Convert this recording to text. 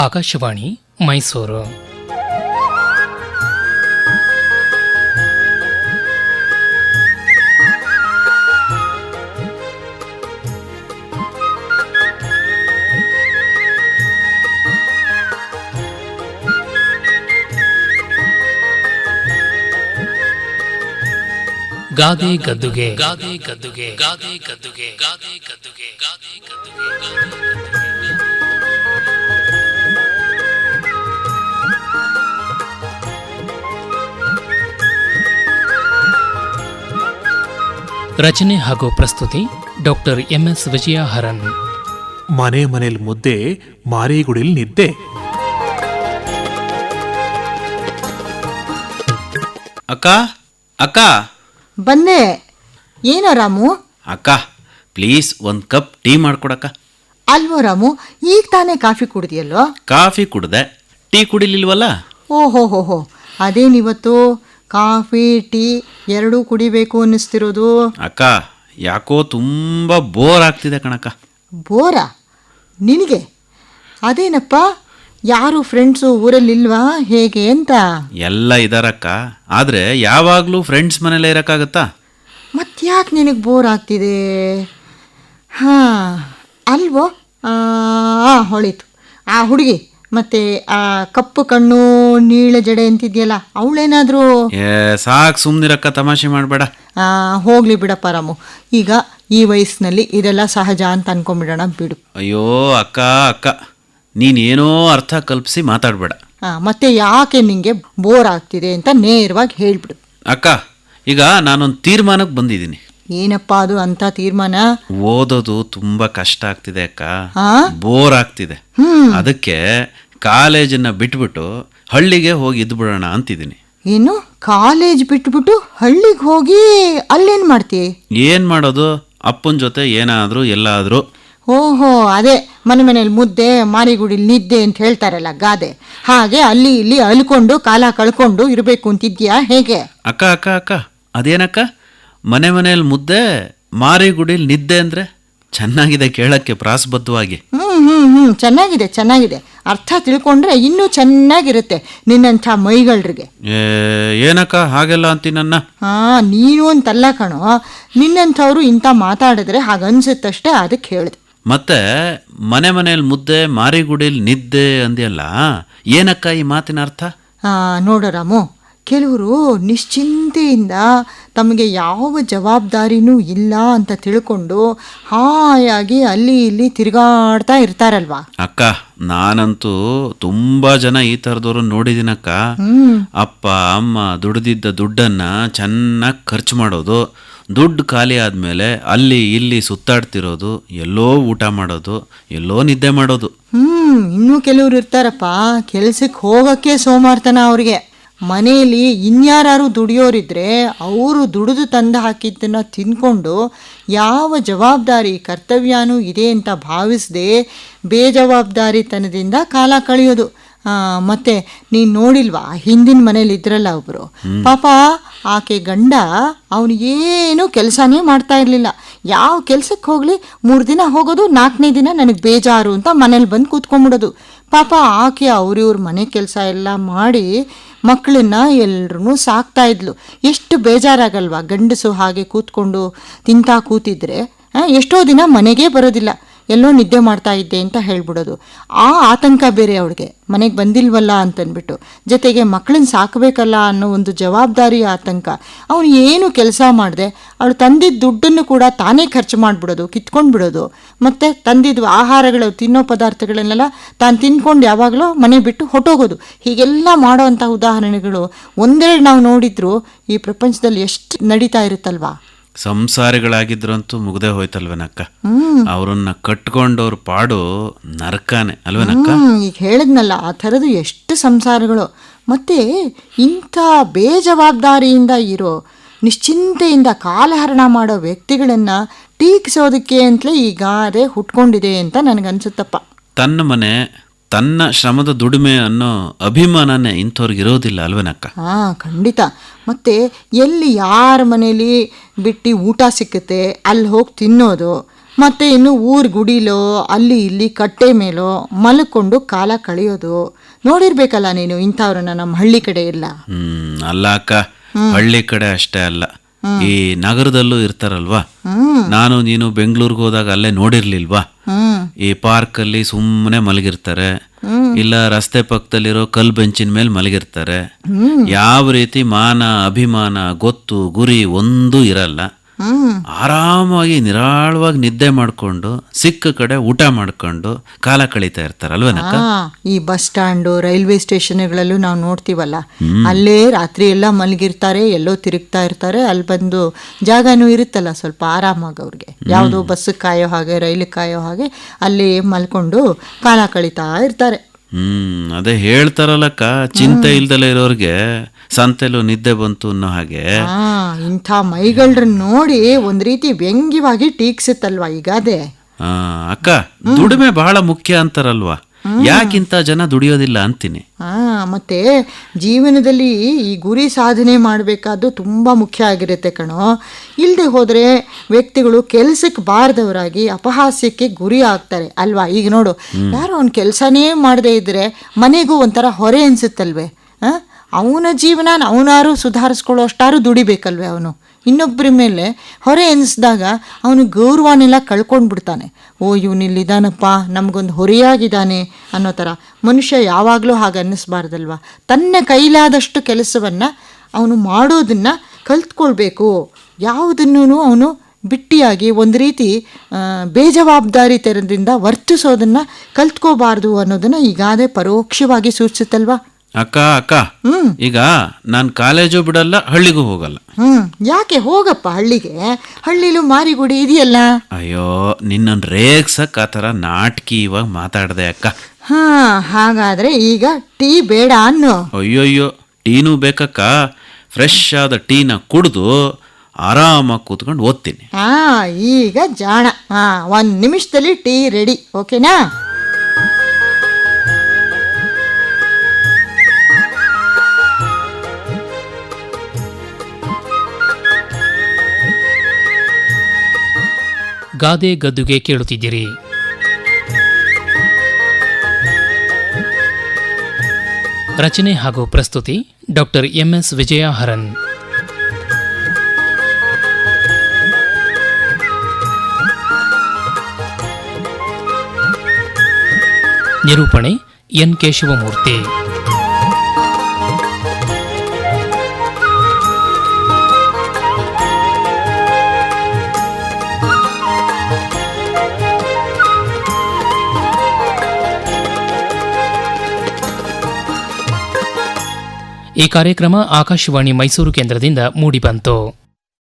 ಆಕಾಶವಾಣಿ ಮೈಸೂರು. ಗಾದೆ ಗದ್ದುಗೆ ಗಾದೆ ಗದ್ದುಗೆ ಗಾದೆ ಗದ್ದುಗೆ ಗಾದೆ ಗದ್ದುಗೆ ಗಾದೆ ಗದ್ದುಗೆ. ರಚನೆ ಹಾಗೂ ಪ್ರಸ್ತುತಿ ಡಾಕ್ಟರ್ MS ವಿಜಯ ಹರನ್. ಮನೆ ಮನೇಲಿ ಮುದ್ದೆ, ಮಾರಿಗುಡಿಲ್ ನಿದ್ದೆ. ಅಕ್ಕ ಅಕ್ಕ ಬಂದೆ. ಏನೋ ರಾಮು? ಅಕ್ಕ ಪ್ಲೀಸ್ ಒಂದು ಕಪ್ ಟೀ ಮಾಡ್ಕೊಡಕ್ಕ. ಅಲ್ವೋ ರಾಮು, ಈಗ ತಾನೇ ಕಾಫಿ ಕುಡ್ದಿಯಲ್ಲೋ? ಕಾಫಿ ಕುಡ್ದೆ, ಟೀ ಕುಡಿಲಿಲ್ವಲ್ಲ. ಓಹೋ, ಅದೇನಿವತ್ತು ಕಾಫಿ ಟೀ ಎರಡೂ ಕುಡಿಬೇಕು ಅನ್ನಿಸ್ತಿರೋದು? ಅಕ್ಕ ಯಾಕೋ ತುಂಬ ಬೋರ್ ಆಗ್ತಿದೆ ಕಣಕ್ಕ. ಬೋರಾ? ನಿನಗೆ? ಅದೇನಪ್ಪ, ಯಾರು ಫ್ರೆಂಡ್ಸು ಊರಲ್ಲಿಲ್ವಾ ಹೇಗೆ ಅಂತ? ಎಲ್ಲ ಇದಾರಕ್ಕ, ಆದರೆ ಯಾವಾಗಲೂ ಫ್ರೆಂಡ್ಸ್ ಮನೇಲೇ ಇರೋಕ್ಕಾಗತ್ತಾ? ಮತ್ತ್ಯಾಕೆ ನಿನಗೆ ಬೋರ್ ಆಗ್ತಿದೆ? ಹಾಂ ಅಲ್ವೋ, ಹೊಳಿತು ಆ ಹುಡುಗಿ, ಮತ್ತೆ ಆ ಕಪ್ಪು ಕಣ್ಣು ನೀಳ ಜಡೆ ಅಂತಿದ್ಯಲ್ಲ, ಅವಳೇನಾದರೂ? ಸಾಕು ಸುಮ್ಮನಿರಕ್ಕ, ತಮಾಷೆ ಮಾಡಬೇಡ. ಹೋಗ್ಲಿ ಬಿಡಪ್ಪ ರಾಮು, ಈಗ ಈ ವಯಸ್ಸಿನಲ್ಲಿ ಇದೆಲ್ಲ ಸಹಜ ಅಂತ ಅನ್ಕೊಂಡ್ಬಿಡೋಣ ಬಿಡು. ಅಯ್ಯೋ ಅಕ್ಕ ಅಕ್ಕ ನೀನೇನೋ ಅರ್ಥ ಕಲ್ಪಿಸಿ ಮಾತಾಡಬೇಡ. ಮತ್ತೆ ಯಾಕೆ ನಿಂಗೆ ಬೋರ್ ಆಗ್ತಿದೆ ಅಂತ ನೇರವಾಗಿ ಹೇಳ್ಬಿಡು. ಅಕ್ಕ ಈಗ ನಾನೊಂದು ತೀರ್ಮಾನಕ್ಕೆ ಬಂದಿದ್ದೀನಿ. ಏನಪ್ಪ ಅದು ಅಂತ ತೀರ್ಮಾನ? ಓದೋದು ತುಂಬಾ ಕಷ್ಟ ಆಗ್ತಿದೆ ಅಕ್ಕ, ಬೋರ್ ಆಗ್ತಿದೆ. ಅದಕ್ಕೆ ಕಾಲೇಜನ್ನ ಬಿಟ್ಬಿಟ್ಟು ಹಳ್ಳಿಗೆ ಹೋಗಿ ಇದ್ಬಿಡೋಣ ಅಂತಿದ್ದೀನಿ. ಏನು, ಕಾಲೇಜ್ ಬಿಟ್ಬಿಟ್ಟು ಹಳ್ಳಿಗೆ ಹೋಗಿ ಅಲ್ಲೇನ್ ಮಾಡ್ತೀಯ? ಏನ್ ಮಾಡೋದು, ಅಪ್ಪನ ಜೊತೆ ಏನಾದ್ರೂ ಎಲ್ಲಾದ್ರೂ. ಓಹೋ, ಅದೇ ಮನೇಲಿ ಮುದ್ದೆ, ಮಾರಿಗುಡಿಲ್ ನಿದ್ದೆ ಅಂತ ಹೇಳ್ತಾರಲ್ಲ ಗಾದೆ, ಹಾಗೆ ಅಲ್ಲಿ ಇಲ್ಲಿ ಅಲ್ಕೊಂಡು ಕಾಲ ಕಳ್ಕೊಂಡು ಇರಬೇಕು ಅಂತಿದ್ಯಾ ಹೇಗೆ? ಅಕ್ಕ ಅಕ್ಕ ಅಕ್ಕ ಅದೇನಕ್ಕ, ಮನೇಲಿ ಮುದ್ದೆ, ಮಾರಿಗುಡಿಲ್ ನಿದ್ದೆ ಅಂದ್ರೆ ಚೆನ್ನಾಗಿದೆ ಕೇಳಕ್ಕೆ ಪ್ರಾಸಬದ್ಧವಾಗಿ. ಚೆನ್ನಾಗಿದೆ. ಅರ್ಥ ತಿಳ್ಕೊಂಡ್ರೆ ಇನ್ನೂ ಚೆನ್ನಾಗಿರುತ್ತೆ ನಿನ್ನಂಥ ಮೈಗಳ್ರಿಗೆ. ಏನಕ್ಕ ಹಾಗೆಲ್ಲ ಅಂತೀನನ್ನ? ನೀನು ಅಂತಲ್ಲ ಕಣೋ, ನಿನ್ನಂಥವ್ರು ಇಂಥ ಮಾತಾಡಿದ್ರೆ ಹಾಗನ್ಸುತ್ತಷ್ಟೇ, ಅದಕ್ಕೆ ಹೇಳಿದೆ. ಮತ್ತೆ ಮನೇಲಿ ಮುದ್ದೆ, ಮಾರಿಗುಡಿಲ್ ನಿದ್ದೆ ಅಂದ್ಯಲ್ಲ, ಏನಕ್ಕ ಈ ಮಾತಿನ ಅರ್ಥ? ನೋಡು ರಾಮು, ಕೆಲವರು ನಿಶ್ಚಿಂತೆಯಿಂದ ತಮಗೆ ಯಾವ ಜವಾಬ್ದಾರಿನೂ ಇಲ್ಲ ಅಂತ ತಿಳ್ಕೊಂಡು ಹಾಯಾಗಿ ಅಲ್ಲಿ ಇಲ್ಲಿ ತಿರುಗಾಡ್ತಾ ಇರ್ತಾರಲ್ವಾ. ಅಕ್ಕ ನಾನಂತೂ ತುಂಬಾ ಜನ ಈ ಥರದವ್ರು ನೋಡಿದ್ದೀನಕ್ಕ. ಅಪ್ಪ ಅಮ್ಮ ದುಡ್ದಿದ್ದ ದುಡ್ಡನ್ನ ಚೆನ್ನಾಗಿ ಖರ್ಚು ಮಾಡೋದು, ದುಡ್ಡು ಖಾಲಿ ಆದಮೇಲೆ ಅಲ್ಲಿ ಇಲ್ಲಿ ಸುತ್ತಾಡ್ತಿರೋದು, ಎಲ್ಲೋ ಊಟ ಮಾಡೋದು, ಎಲ್ಲೋ ನಿದ್ದೆ ಮಾಡೋದು. ಇನ್ನೂ ಕೆಲವ್ರು ಇರ್ತಾರಪ್ಪ, ಕೆಲ್ಸಕ್ಕೆ ಹೋಗೋಕ್ಕೆ ಸೋಮಾರ್ತನ ಅವ್ರಿಗೆ. ಮನೆಯಲ್ಲಿ ಇನ್ಯಾರು ದುಡಿಯೋರಿದ್ರೆ ಅವರು ದುಡಿದು ತಂದು ಹಾಕಿದ್ದನ್ನು ತಿನ್ಕೊಂಡು ಯಾವ ಜವಾಬ್ದಾರಿ ಕರ್ತವ್ಯನೂ ಇದೆ ಅಂತ ಭಾವಿಸದೆ ಬೇಜವಾಬ್ದಾರಿತನದಿಂದ ಕಾಲ ಕಳೆಯೋದು. ಮತ್ತೆ ನೀನು ನೋಡಿಲ್ವಾ, ಹಿಂದಿನ ಮನೇಲಿ ಇದ್ರಲ್ಲ ಒಬ್ಬರು, ಪಾಪ ಆಕೆ ಗಂಡ ಅವನಿಗೇನು ಕೆಲಸನೇ ಮಾಡ್ತಾ ಇರಲಿಲ್ಲ. ಯಾವ ಕೆಲಸಕ್ಕೆ ಹೋಗಲಿ 3 ದಿನ ಹೋಗೋದು, 4ನೇ ದಿನ ನನಗೆ ಬೇಜಾರು ಅಂತ ಮನೇಲಿ ಬಂದು ಕೂತ್ಕೊಂಡ್ಬಿಡೋದು. ಪಾಪ ಆಕೆ ಅವ್ರಿವ್ರ ಮನೆ ಕೆಲಸ ಎಲ್ಲ ಮಾಡಿ ಮಕ್ಕಳನ್ನ ಎಲ್ಲರೂ ಸಾಕ್ತಾ ಇದ್ಲು. ಎಷ್ಟು ಬೇಜಾರಾಗಲ್ವಾ ಗಂಡಸು ಹಾಗೆ ಕೂತ್ಕೊಂಡು ತಿಂತಾ ಕೂತಿದ್ರೆ? ಎಷ್ಟೋ ದಿನ ಮನೆಗೇ ಬರೋದಿಲ್ಲ, ಎಲ್ಲೋ ನಿದ್ದೆ ಮಾಡ್ತಾ ಇದ್ದೆ ಅಂತ ಹೇಳ್ಬಿಡೋದು. ಆ ಆತಂಕ ಬೇರೆ ಅವಳಿಗೆ, ಮನೆಗೆ ಬಂದಿಲ್ವಲ್ಲ ಅಂತನ್ಬಿಟ್ಟು, ಜೊತೆಗೆ ಮಕ್ಕಳನ್ನ ಸಾಕಬೇಕಲ್ಲ ಅನ್ನೋ ಒಂದು ಜವಾಬ್ದಾರಿ ಆತಂಕ. ಅವನು ಏನು ಕೆಲಸ ಮಾಡಿದೆ, ಅವಳು ತಂದಿದ್ದ ದುಡ್ಡನ್ನು ಕೂಡ ತಾನೇ ಖರ್ಚು ಮಾಡಿಬಿಡೋದು, ಕಿತ್ಕೊಂಡು ಬಿಡೋದು. ಮತ್ತು ತಂದಿದ್ದ ಆಹಾರಗಳು, ತಿನ್ನೋ ಪದಾರ್ಥಗಳನ್ನೆಲ್ಲ ತಾನು ತಿನ್ಕೊಂಡು ಯಾವಾಗಲೂ ಮನೆ ಬಿಟ್ಟು ಹೊಟ್ಟೋಗೋದು. ಹೀಗೆಲ್ಲ ಮಾಡೋವಂಥ ಉದಾಹರಣೆಗಳು ಒಂದೆರಡು ನಾವು ನೋಡಿದ್ರು ಈ ಪ್ರಪಂಚದಲ್ಲಿ ಎಷ್ಟು ನಡೀತಾ ಇರುತ್ತಲ್ವಾ. ಸಂಸಾರಿಗಳಾಗಿದ್ರಂತೂ ಮುಗ್ದೇ ಹೋಯ್ತಲ್ವೇನಕ್ಕ, ಅವ್ರನ್ನ ಕಟ್ಕೊಂಡವ್ರ ಪಾಡು ನರಕಾನೆ ಅಲ್ವೇನಕ್ಕ. ಈಗ ಹೇಳಿದ್ನಲ್ಲ, ಆ ಥರದ್ದು ಎಷ್ಟು ಸಂಸಾರಗಳು. ಮತ್ತೆ ಇಂಥ ಬೇಜವಾಬ್ದಾರಿಯಿಂದ ಇರೋ, ನಿಶ್ಚಿಂತೆಯಿಂದ ಕಾಲಹರಣ ಮಾಡೋ ವ್ಯಕ್ತಿಗಳನ್ನ ಟೀಕಿಸೋದಕ್ಕೆ ಅಂತಲೇ ಈಗ ಅದೇ ಹುಟ್ಕೊಂಡಿದೆ ಅಂತ ನನಗನ್ಸುತ್ತಪ್ಪ. ತನ್ನ ಮನೆ, ತನ್ನ ಶ್ರಮದ ದುಡಿಮೆ ಅನ್ನೋ ಅಭಿಮಾನನೇ ಇಂಥವ್ರಿಗೆ ಇರೋದಿಲ್ಲ ಅಲ್ವೇನಕ್ಕ. ಖಂಡಿತ. ಮತ್ತೆ ಎಲ್ಲಿ ಯಾರ ಮನೇಲಿ ಬಿಟ್ಟು ಊಟ ಸಿಕ್ಕುತ್ತೆ ಅಲ್ಲಿ ಹೋಗಿ ತಿನ್ನೋದು, ಮತ್ತೆ ಇನ್ನು ಊರ್ ಗುಡಿಲೋ ಅಲ್ಲಿ ಇಲ್ಲಿ ಕಟ್ಟೆ ಮೇಲೋ ಮಲ್ಕೊಂಡು ಕಾಲ ಕಳೆಯೋದು ನೋಡಿರ್ಬೇಕಲ್ಲ ನೀನು ಇಂಥವ್ರನ್ನ ನಮ್ಮ ಹಳ್ಳಿ ಕಡೆ ಎಲ್ಲ. ಅಲ್ಲ ಅಕ್ಕ, ಹಳ್ಳಿ ಕಡೆ ಅಷ್ಟೇ ಅಲ್ಲ, ಈ ನಗರದಲ್ಲೂ ಇರ್ತಾರಲ್ವಾ. ನಾನು ನೀನು ಬೆಂಗಳೂರಿಗೆ ಹೋದಾಗ ಅಲ್ಲೇ ನೋಡಿರ್ಲಿಲ್ವಾ, ಈ ಪಾರ್ಕ್ ಅಲ್ಲಿ ಸುಮ್ಮನೆ ಮಲಗಿರ್ತಾರೆ, ಇಲ್ಲ ರಸ್ತೆ ಪಕ್ಕದಲ್ಲಿರೋ ಕಲ್ ಬೆಂಚಿನ ಮೇಲೆ ಮಲಗಿರ್ತಾರೆ. ಯಾವ ರೀತಿ ಮಾನ ಅಭಿಮಾನ ಗೊತ್ತು ಗುರಿ ಒಂದೂ ಇರಲ್ಲ. ಆರಾಮಾಗಿ ನಿರಾಳವಾಗಿ ನಿದ್ದೆ ಮಾಡ್ಕೊಂಡು ಸಿಕ್ಕ ಕಡೆ ಊಟ ಮಾಡ್ಕೊಂಡು ಕಾಲ ಕಳೀತಾ ಇರ್ತಾರಲ್ವೇನಕ್ಕ. ಈ ಬಸ್ ಸ್ಟ್ಯಾಂಡು ರೈಲ್ವೆ ಸ್ಟೇಷನ್ಗಳಲ್ಲೂ ನಾವು ನೋಡ್ತೀವಲ್ಲ, ಅಲ್ಲೇ ರಾತ್ರಿ ಎಲ್ಲ ಮಲಗಿರ್ತಾರೆ, ಎಲ್ಲೋ ತಿರುಗ್ತಾ ಇರ್ತಾರೆ. ಅಲ್ಲಿ ಬಂದು ಜಾಗನೂ ಇರುತ್ತಲ್ಲ ಸ್ವಲ್ಪ ಆರಾಮಾಗಿ ಅವ್ರಿಗೆ, ಯಾವುದೋ ಬಸ್ ಕಾಯೋ ಹಾಗೆ ರೈಲು ಕಾಯೋ ಹಾಗೆ ಅಲ್ಲಿ ಮಲ್ಕೊಂಡು ಕಾಲ ಕಳೀತಾ ಇರ್ತಾರೆ. ಅದೇ ಹೇಳ್ತಾರಲ್ಲಕ್ಕ, ಚಿಂತೆ ಇಲ್ದಲೇ ಇರೋರ್ಗೆ ಸಂತೆಲೂ ನಿದ್ದೆ ಬಂತು ಅನ್ನೋ ಹಾಗೆ. ಇಂಥ ಮೈಗಳನ್ನ ನೋಡಿ ಒಂದ್ ರೀತಿ ವ್ಯಂಗ್ಯವಾಗಿ ಟೀಕ್ಸುತ್ತಲ್ವಾ ಈಗ ಅದೇ. ಅಕ್ಕ, ದುಡಿಮೆ ಬಹಳ ಮುಖ್ಯ ಅಂತಾರಲ್ವಾ, ಯಾಕಿಂತ ಜನ ದುಡಿಯೋದಿಲ್ಲ ಅಂತೀನಿ. ಮತ್ತೆ ಜೀವನದಲ್ಲಿ ಈ ಗುರಿ ಸಾಧನೆ ಮಾಡಬೇಕಾದ್ದು ತುಂಬಾ ಮುಖ್ಯ ಆಗಿರುತ್ತೆ ಕಣೋ. ಇಲ್ಲದೆ ಹೋದ್ರೆ ವ್ಯಕ್ತಿಗಳು ಕೆಲ್ಸಕ್ಕೆ ಬಾರದವರಾಗಿ ಅಪಹಾಸ್ಯಕ್ಕೆ ಗುರಿ ಆಗ್ತಾರೆ ಅಲ್ವಾ. ಈಗ ನೋಡು, ಯಾರೋ ಅವ್ನ ಕೆಲಸನೇ ಮಾಡದೇ ಇದ್ರೆ ಮನೆಗೂ ಒಂಥರ ಹೊರೆ ಅನ್ಸುತ್ತಲ್ವೇ. ಅವನ ಜೀವನ ಅವನಾರು ಸುಧಾರಿಸ್ಕೊಳ್ಳೋ ಅಷ್ಟಾರು ದುಡಿಬೇಕಲ್ವೇ ಅವನು. ಇನ್ನೊಬ್ಬರ ಮೇಲೆ ಹೊರೆ ಎನಿಸಿದಾಗ ಅವನು ಗೌರವನೆಲ್ಲ ಕಳ್ಕೊಂಡ್ಬಿಡ್ತಾನೆ. ಓ ಇವನಿಲ್ಲಿದ್ದಾನಪ್ಪ, ನಮಗೊಂದು ಹೊರೆಯಾಗಿದ್ದಾನೆ ಅನ್ನೋ ಥರ. ಮನುಷ್ಯ ಯಾವಾಗಲೂ ಹಾಗೆ ಅನ್ನಿಸ್ಬಾರ್ದಲ್ವ. ತನ್ನ ಕೈಲಾದಷ್ಟು ಕೆಲಸವನ್ನು ಅವನು ಮಾಡೋದನ್ನು ಕಲ್ತ್ಕೊಳ್ಬೇಕು. ಯಾವುದನ್ನು ಅವನು ಬಿಟ್ಟಿಯಾಗಿ ಒಂದು ರೀತಿ ಬೇಜವಾಬ್ದಾರಿತನದಿಂದ ವರ್ತಿಸೋದನ್ನು ಕಲ್ತ್ಕೋಬಾರ್ದು ಅನ್ನೋದನ್ನು ಈಗಾದೇ ಪರೋಕ್ಷವಾಗಿ ಸೂಚಿಸುತ್ತಲ್ವಾ. ಅಕ್ಕ ಅಕ್ಕ, ಈಗ ನಾನು ಕಾಲೇಜು ಬಿಡಲ್ಲ, ಹಳ್ಳಿಗೂ ಹೋಗಲ್ಲ. ಯಾಕೆ? ಹೋಗಪ್ಪ ಹಳ್ಳಿಗೆ, ಹಳ್ಳಿಲೂ ಮಾರಿಗುಡಿ ಇದೆಯಲ್ಲ. ಅಯ್ಯೋ, ನಿನ್ನನ್ನು ರೇಗ್ಸಕ್ ಆ ಥರ ನಾಟಕಿ ಇವಾಗ ಮಾತಾಡ್ದೆ ಅಕ್ಕ. ಹಾಗಾದ್ರೆ ಈಗ ಟೀ ಬೇಡ ಅನ್ನು. ಅಯ್ಯೋಯ್ಯೋ, ಟೀನೂ ಬೇಕಕ್ಕ. ಫ್ರೆಶ್ ಆದ ಟೀನ ಕುಡಿದು ಆರಾಮಾಗಿ ಕೂತ್ಕೊಂಡು ಓದ್ತೀನಿ. ಈಗ ಜಾಣ. 1 ನಿಮಿಷದಲ್ಲಿ ಟೀ ರೆಡಿ, ಓಕೆನಾ? ಗಾದೆ ಗದ್ದುಗೆ ಕೇಳುತ್ತಿದ್ದೀರಿ. ರಚನೆ ಹಾಗೂ ಪ್ರಸ್ತುತಿ ಡಾಕ್ಟರ್ MS ವಿಜಯ ಹರನ್. ನಿರೂಪಣೆ NK ಶಿವಮೂರ್ತಿ. ಈ ಕಾರ್ಯಕ್ರಮ ಆಕಾಶವಾಣಿ ಮೈಸೂರು ಕೇಂದ್ರದಿಂದ ಮೂಡಿಬಂತು.